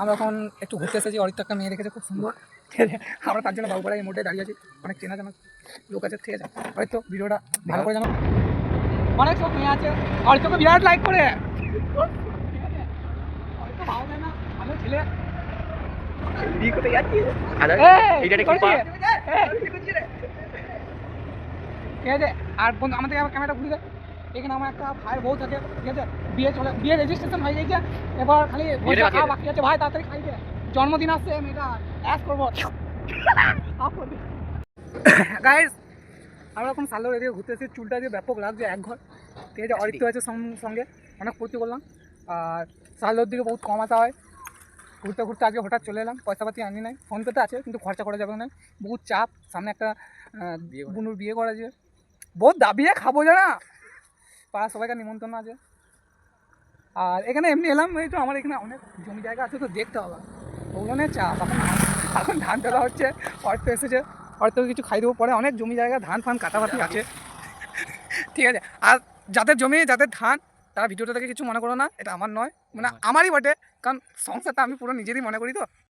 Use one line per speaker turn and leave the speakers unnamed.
আমরা এখন একটু ঘুরতে এসেছি। অরিত্র একটা মেয়ে রেখেছে খুব সুন্দর, ঠিক আছে। আমরা তার জন্য বাবুপাড়ায় এই মোড়ে দাঁড়িয়ে আছি। অনেক চেনা জানা লোক আছে, ঠিক আছে। অরিত্র ভিডিওটা ভালো করে জানো, অনেক সব মেয়ে আছে। অরিত্রকে বিরাট লাইক করে, ভালো ছেলে। ঠিক আছে। আর বন্ধু আমাদের ক্যামেরাটা ঘুরে দেয়। এখানে আমার একটা ভাই বউ থাকে, ঠিক আছে। বিয়ে রেজিস্ট্রেশন হয়ে গেছে, এবার খালি খাওয়া বাকি আছে। ভাই তাড়াতাড়ি খাইবে, জন্মদিন আসছে, মেয়েটা অ্যাশ করবো। গাইস আমরা এখন সালোর এদিকে ঘুরতে এসেছি। চুলটা দিয়ে ব্যাপক লাগছে এক ঘর, ঠিক আছে। অরিত্র আছে সঙ্গে, অনেক ফুর্তি করলাম। আর সালোর দিকে বহুত কম আসা হয়। ঘুরতে ঘুরতে আজকে হঠাৎ চলে এলাম। পয়সা পাতি আনি নাই, ফোন পেতে আছে কিন্তু খরচা করা যাবে না, বহুত চাপ। সামনে একটা বুনুর বিয়ে করা আছে, বহুত দাবিয়ে খাবো জানা, পাড়া সবাইকার নিমন্ত্রণ আছে। আর এখানে এমনি এলাম, এই তো আমার এখানে অনেক জমি জায়গা আছে তো দেখতে হবে, ওগুলো নিয়ে চাপ। এখন ধান তোলা হচ্ছে, অর্থ এসেছে, অর্থ কিছু খাই দেবো পরে। অনেক জমি জায়গা ধান ফান কাটাবাতি আছে, ঠিক আছে। আর যাদের জমি যাদের ধান, তারা ভিডিওটা থেকে কিছু মনে করো না, এটা আমার নয়, মানে আমারই বটে, কারণ সংসারটা আমি পুরো নিজেরই মনে করি তো।